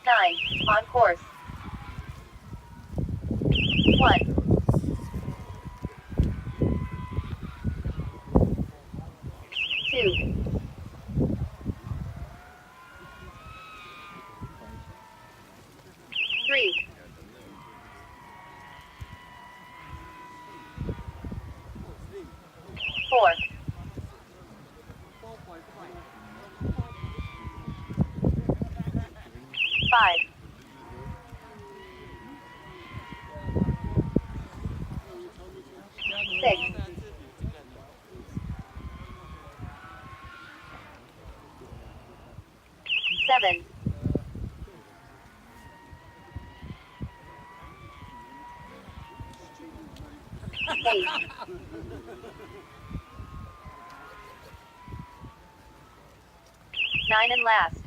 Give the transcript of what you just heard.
9. On course. 1. 2. 3. 4. 5. 6. 7. 8. 9 and last.